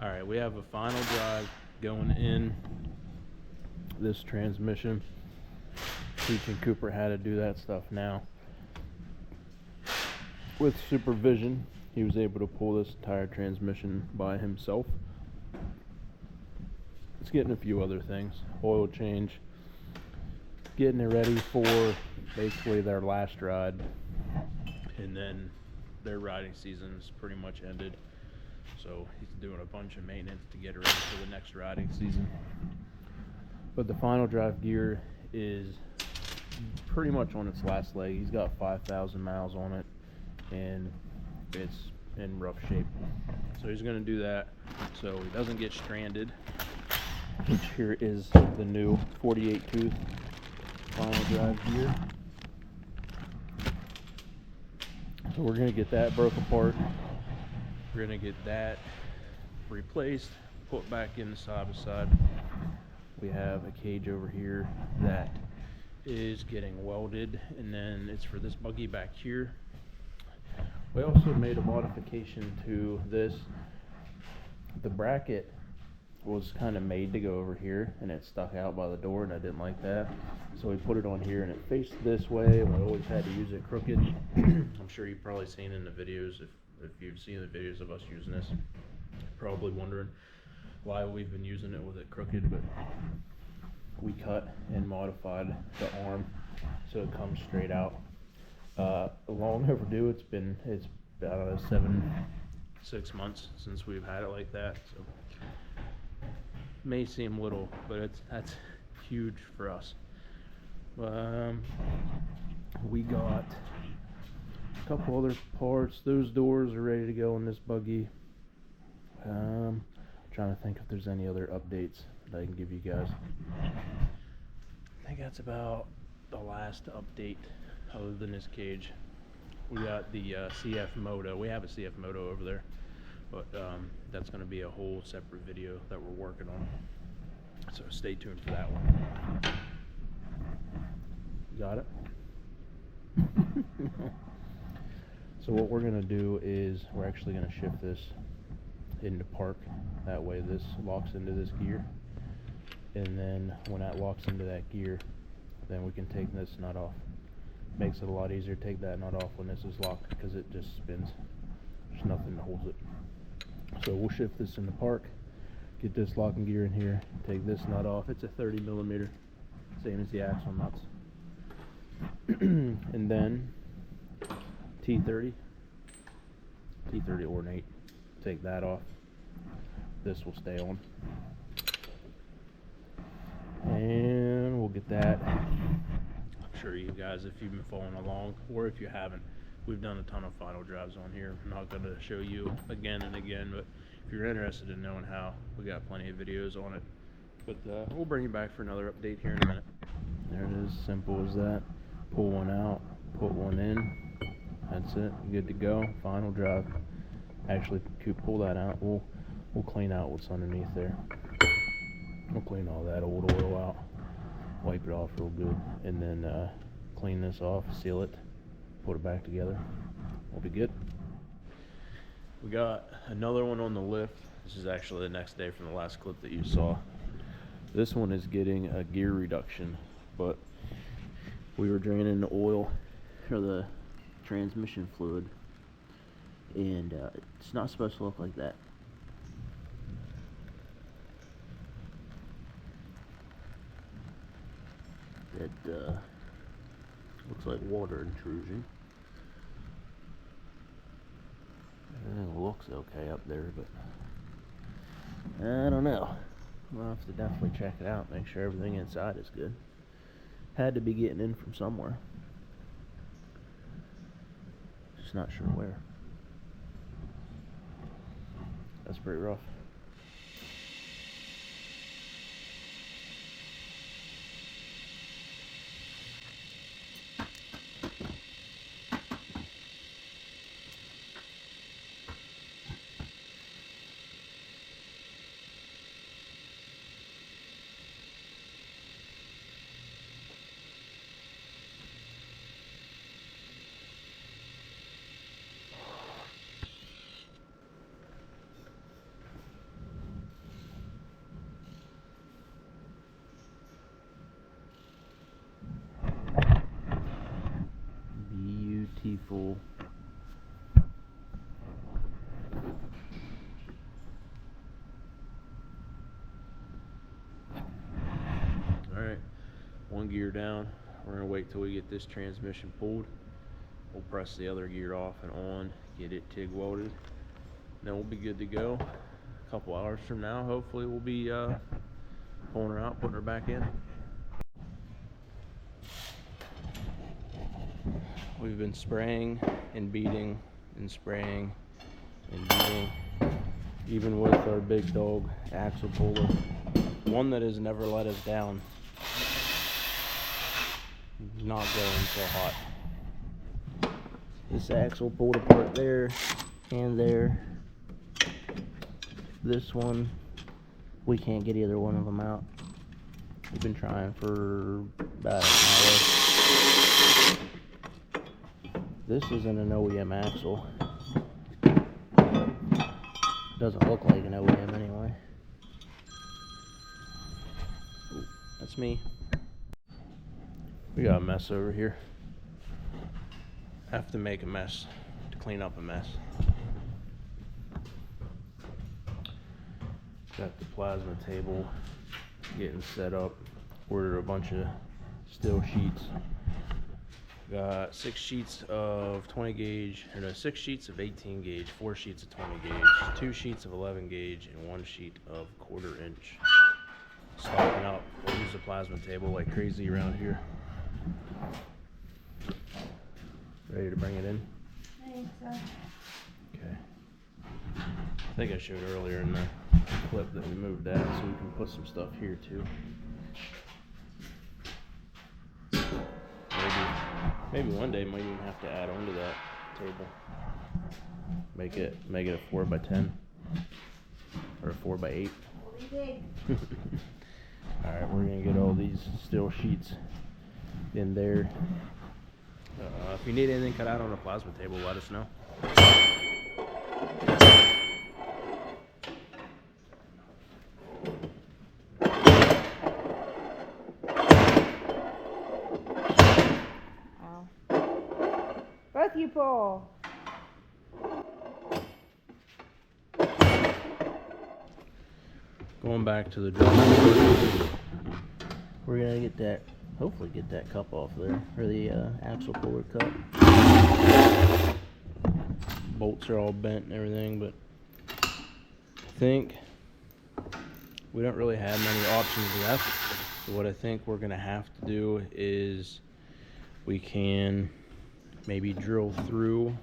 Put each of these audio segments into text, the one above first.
All right, we have a final drive going in this transmission. Teaching Cooper how to do that stuff now. With supervision, he was able to pull this entire transmission by himself. It's getting a few other things. Oil change. Getting it ready for basically their last ride. And then their riding season's pretty much ended. So he's doing a bunch of maintenance to get it ready for the next riding season. But the final drive gear is pretty much on its last leg. He's got 5,000 miles on it, and it's in rough shape. So he's going to do that so he doesn't get stranded. Which here is the new 48 tooth final drive gear. So we're going to get that broke apart. We're going to get that replaced, put back in the side by side. We have a cage over here that is getting welded, and then it's for this buggy back here. We also made a modification to this. The bracket was kind of made to go over here, and it stuck out by the door, and I didn't like that. So we put it on here, and it faced this way, and we always had to use it crooked. I'm sure you've probably seen in the videos, if you've seen the videos of us using this, probably wondering why we've been using it with it crooked, but we cut and modified the arm so it comes straight out. Long overdue. It's I don't know, 6 months since we've had it like that. So may seem little, but that's huge for us. We got a couple other parts. Those doors are ready to go in this buggy. Trying to think if there's any other updates that I can give you guys. I think that's about the last update other than this cage. We got the CF Moto. We have a CF Moto over there, but that's going to be a whole separate video that we're working on. So stay tuned for that one. Got it? So what we're going to do is we're actually going to shift this into park. That way this locks into this gear, and then when that locks into that gear, then we can take this nut off. Makes it a lot easier to take that nut off when this is locked, because it just spins. There's nothing that holds it. So we'll shift this into park, get this locking gear in here, take this nut off. It's a 30 millimeter, same as the axle nuts. And then T30 ornate, take that off. This will stay on, and we'll get that. I'm sure you guys, if you've been following along, or if you haven't, we've done a ton of final drives on here. I'm not going to show you again and again, but if you're interested in knowing how, we got plenty of videos on it. But we'll bring you back for another update here in a minute. There it is, simple as that. Pull one out, put one in, that's it, good to go. Final drive. Actually, pull that out. We'll clean out what's underneath there. We'll clean all that old oil out, wipe it off real good, and then clean this off, seal it, put it back together. We'll be good. We got another one on the lift. This is actually the next day from the last clip that you saw. This one is getting a gear reduction, but we were draining the oil or the transmission fluid, and it's not supposed to look like that. It looks like water intrusion. Everything looks okay up there, but I don't know. We'll have to definitely check it out, make sure everything inside is good. Had to be getting in from somewhere. Just not sure where. That's pretty rough. gear down. We're gonna wait till we get this transmission pulled. We'll press the other gear off and on, get it TIG welded. Then we'll be good to go. A couple hours from now, hopefully we'll be pulling her out, putting her back in. We've been spraying and beating and spraying and beating, even with our big dog axle puller, one that has never let us down. Not going so hot. This axle pulled apart there and there. This one, we can't get either one of them out. We've been trying for about an hour. This isn't an OEM axle. Doesn't look like an OEM anyway. Ooh, that's me. We got a mess over here. Have to make a mess to clean up a mess. Got the plasma table getting set up. Ordered a bunch of steel sheets. Got 6 sheets of 20 gauge, or no, 6 sheets of 18 gauge, 4 sheets of 20 gauge, 2 sheets of 11 gauge, and 1 sheet of 1/4 inch. Stocking up. We'll use the plasma table like crazy around here. Ready to bring it in? I think so. Okay. I think I showed earlier in the clip that we moved that so we can put some stuff here too. Maybe one day might even have to add onto that table. Make it a 4x10 or a 4x8. All right, we're gonna get all these steel sheets in there. If you need anything cut out on a plasma table, let us know. Both you pull. Going back to the drum board. We're gonna get that, hopefully get that cup off there, or the axle puller cup. Bolts are all bent and everything, but I think we don't really have many options left. So what I think we're gonna have to do is we can maybe drill through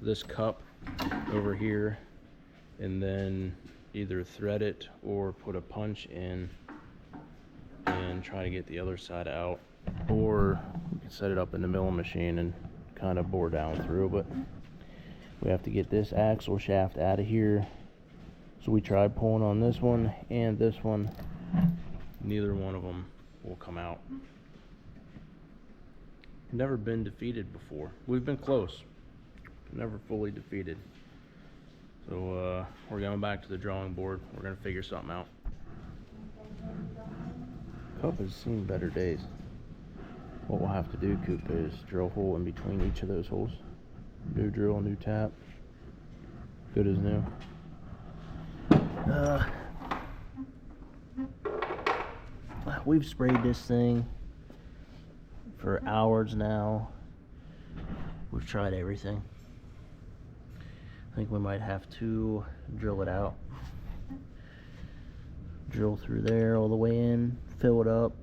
this cup over here and then either thread it or put a punch in and try to get the other side out, or we can set it up in the milling machine and kind of bore down through. But we have to get this axle shaft out of here. So we tried pulling on this one and this one. Neither one of them will come out. Never been defeated before. We've been close, never fully defeated. So we're going back to the drawing board. We're gonna figure something out. Cup has seen better days. What we'll have to do, Coop, is drill a hole in between each of those holes. New drill, new tap. Good as new. We've sprayed this thing for hours now. We've tried everything. I think we might have to drill it out. Drill through there all the way in, fill it up.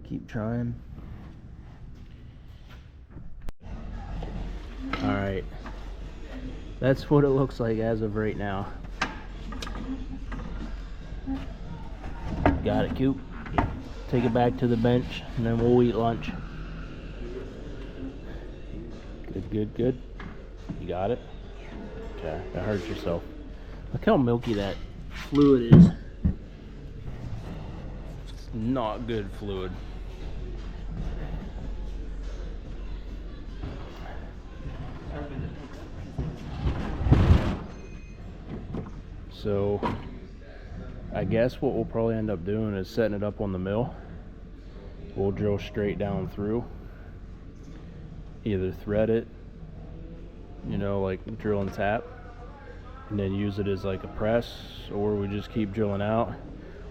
Keep trying. Alright. That's what it looks like as of right now. Got it, Coop. Take it back to the bench and then we'll eat lunch. Good, good, good. You got it? Okay, that hurts yourself. Look how milky that fluid is. It's not good fluid. So I guess what we'll probably end up doing is setting it up on the mill. We'll drill straight down through. Either thread it, you know, like drill and tap, and then use it as like a press, or we just keep drilling out.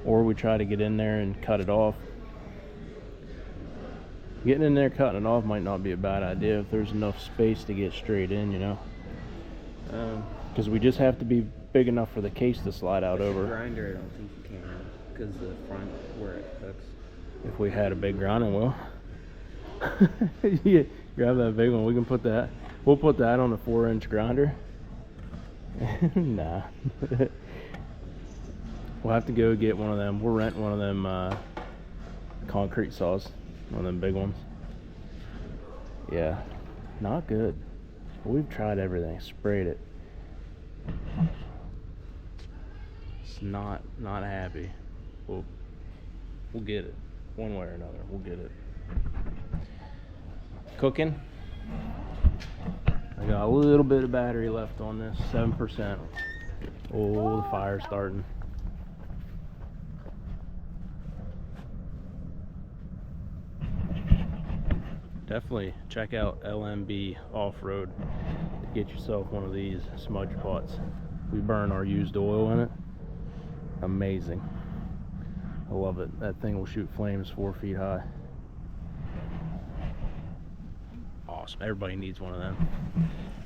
or we try to get in there and cut it off. Getting in there, cutting it off might not be a bad idea if there's enough space to get straight in, you know. Because we just have to be big enough for the case to slide out over. Grinder, I don't think you can, because the front where it hooks. If we had a big grinding wheel. Yeah, grab that big one. We can put that. We'll put that on a 4-inch grinder. Nah. We'll have to go get one of them. We'll rent one of them concrete saws. One of them big ones. Yeah. Not good. We've tried everything. Sprayed it. It's not happy. We'll get it. One way or another. We'll get it. Cooking. I got a little bit of battery left on this. 7%. Oh, the fire's starting. Definitely check out LMB Off-Road to get yourself one of these smudge pots. We burn our used oil in it. Amazing. I love it. That thing will shoot flames 4 feet high. Awesome. Everybody needs one of them.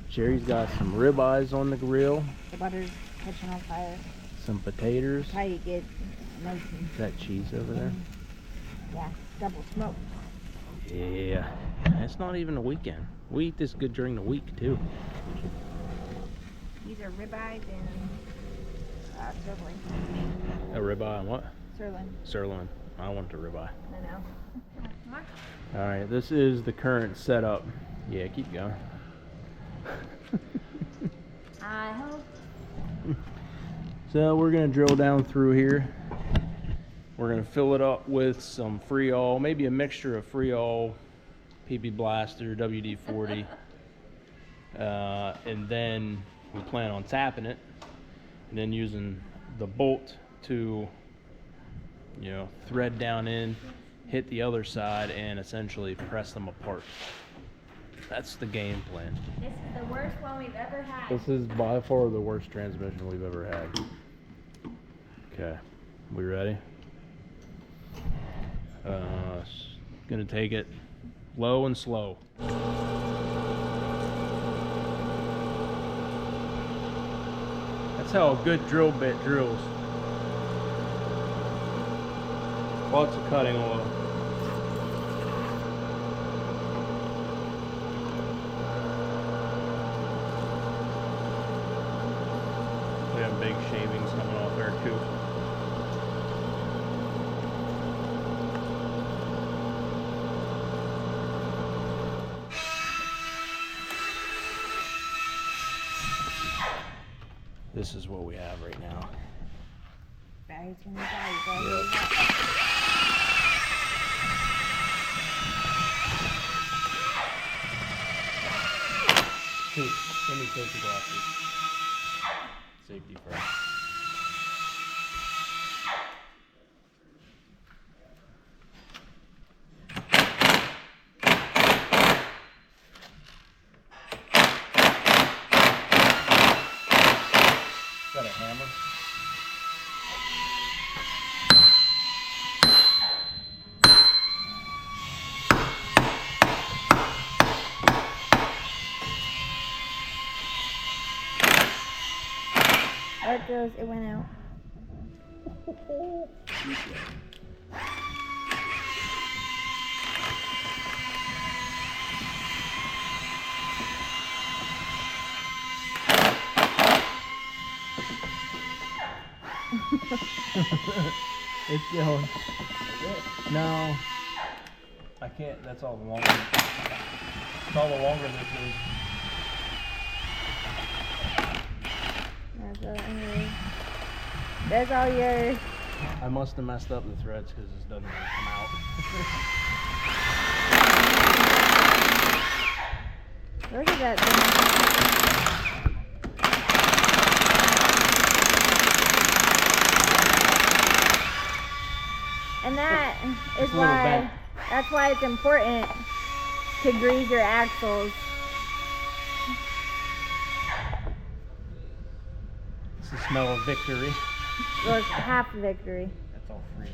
Jerry's got some ribeyes on the grill. The butter's catching on fire. Some potatoes. That's how you get nice and, Is that cheese over there? yeah, double smoke. Yeah. It's not even a weekend. We eat this good during the week too. These are ribeyes and sirloin. A ribeye and what? Sirloin. Sirloin. I want the ribeye. I know. Come on. Alright, this is the current setup. Yeah, keep going. I hope. So we're going to drill down through here. We're going to fill it up with some Freol, maybe a mixture of Freol, PB Blaster, WD-40. And then we plan on tapping it and then using the bolt to, you know, thread down in, hit the other side, and essentially press them apart. That's the game plan. This is the worst one we've ever had. This is by far the worst transmission we've ever had. Okay, we ready? Gonna take it low and slow. That's how a good drill bit drills. Lots of cutting oil. We have big shavings coming off there too. This is what we have right now. Barry's gonna die, bro. Yep. Hey, let me take the glasses. Safety first. Got a hammer? There it goes. It went out. It's going. No. I can't. That's all the longer. It's all the longer this is. That's all yours. I must have messed up the threads because this doesn't really come out. Look at that thing. And that is why, that's why it's important to grease your axles. It's the smell of victory. Well, it's half victory. That's It's all free.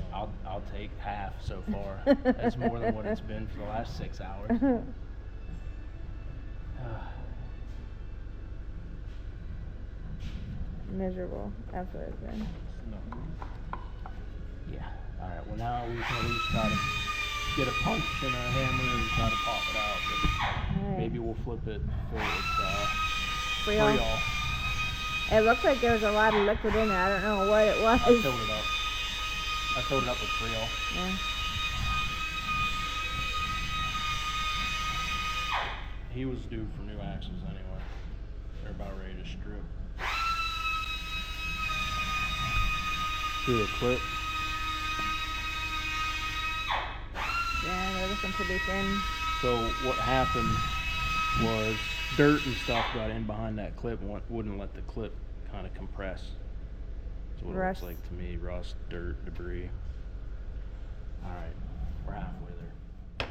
I'll take half so far. That's more than what it's been for the last 6 hours. Miserable. That's what it's been. Yeah. All right. Well, now we can at least try to get a punch and a hammer and try to pop it out. But Alright. maybe we'll flip it so it's Freon. Freon. It looked like there was a lot of liquid in there. I don't know what it was. I filled it up. I filled it up with Freon. Yeah. He was due for new axles anyway. They're about ready to strip. See the clip? Yeah, they're looking pretty thin. So what happened was dirt and stuff got in behind that clip and wouldn't let the clip kind of compress. So what Rust. it looks like to me, rust, dirt, debris. All right, we're halfway there.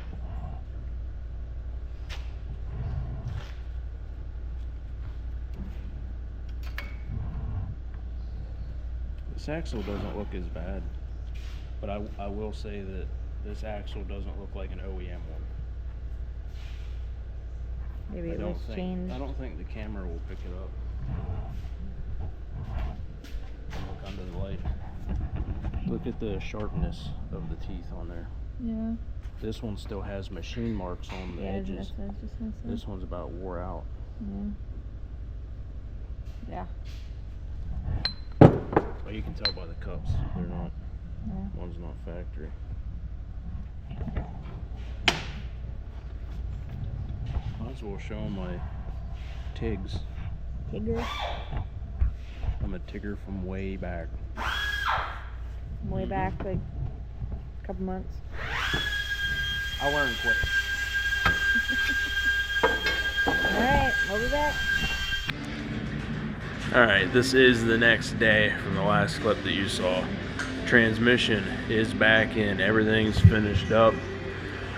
This axle doesn't look as bad, but I will say that this axle doesn't look like an OEM one. Maybe I it was don't changed. think the camera will pick it up. Look under the light. Look at the sharpness of the teeth on there. Yeah. This one still has machine marks on the Yeah, edges. that's just missing. This one's about wore out. Yeah. Well, you can tell by the cups. They're not. Yeah. One's not factory. Might as well show them my Tigs. Tigger. I'm a Tigger from way back. Way back, like a couple months. I learned quick. Alright, we'll be back. Alright, this is the next day from the last clip that you saw. Transmission is back in. Everything's finished up.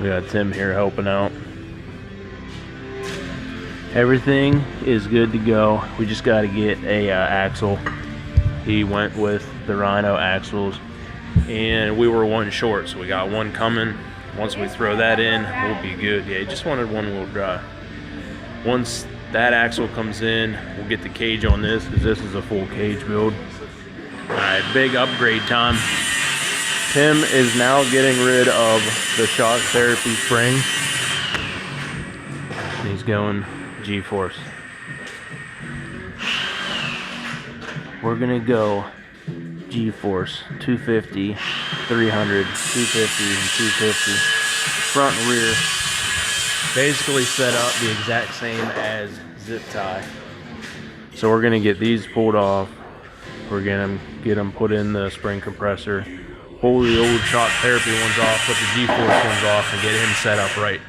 We got Tim here helping out. Everything is good to go. We just got to get a axle. He went with the Rhino axles, and we were one short, so we got one coming. Once we throw that in, we'll be good. Yeah, he just wanted one-wheel drive. Once that axle comes in, we'll get the cage on this, because this is a full cage build. Alright, big upgrade time. Tim is now getting rid of the shock therapy spring. He's going G-force. We're gonna go G-force 250, 300, 250, and 250. Front and rear. Basically set up the exact same as zip tie. So we're gonna get these pulled off. We're gonna get them put in the spring compressor. Pull the old shock therapy ones off, put the G-force ones off, and get him set up right.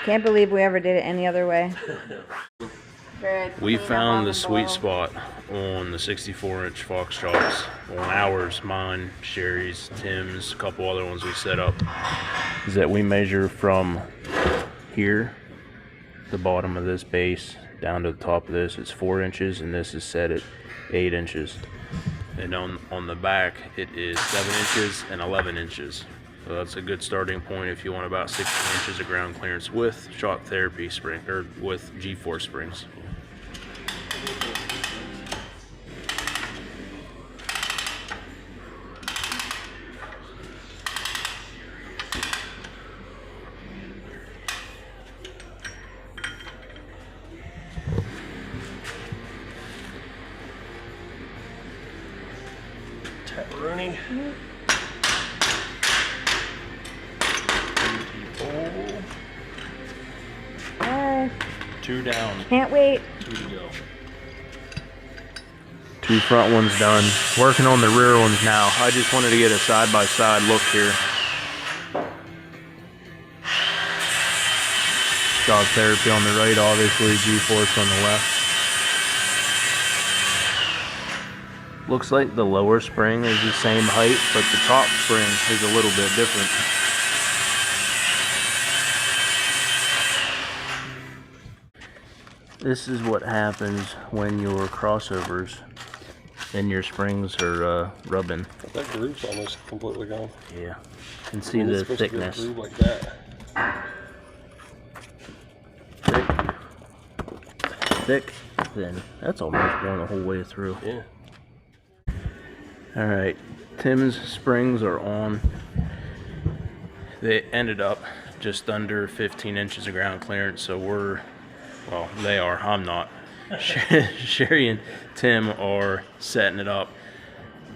Can't believe we ever did it any other way. We found the sweet spot on the 64-inch Foxtrots, on ours, mine, Sherry's, Tim's, a couple other ones we set up, is that we measure from here, the bottom of this base, down to the top of this, it's 4 inches, and this is set at 8 inches. And on the back, it is 7 inches and 11 inches. So that's a good starting point if you want about 16 inches of ground clearance with shock therapy spring, or with G-force springs. Rooney. Alright. 2 down, Can't wait. 2 to go. 2 front ones done. Working on the rear ones now. I just wanted to get a side-by-side look here. Shock therapy on the right, obviously, G-force on the left. Looks like the lower spring is the same height, but the top spring is a little bit different. This is what happens when your crossovers and your springs are rubbing. That groove's almost completely gone. Yeah, you can see It's the supposed to be a thickness. groove like that. Thick, thin. That's almost going the whole way through. Yeah. All right, Tim's springs are on. They ended up just under 15 inches of ground clearance, so well, they are, I'm not. Sherry and Tim are setting it up.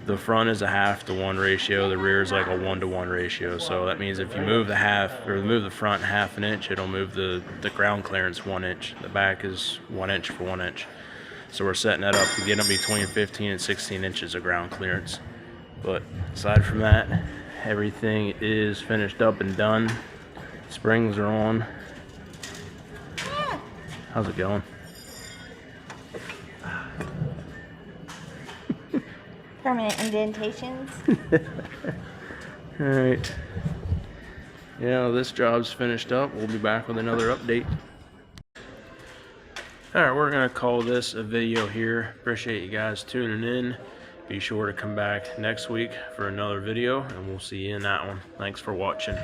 The front is a 1/2 to 1 ratio, the rear is like a 1 to 1 ratio, so that means if you move the front 1/2 inch, it'll move the ground clearance 1 inch. The back is 1 inch for 1 inch. So we're setting that up to get them between 15 and 16 inches of ground clearance. But aside from that, everything is finished up and done. Springs are on. How's it going? Permanent indentations. All right. Yeah, this job's finished up. We'll be back with another update. All right, we're gonna call this a video here. Appreciate you guys tuning in. Be sure to come back next week for another video, and we'll see you in that one. Thanks for watching.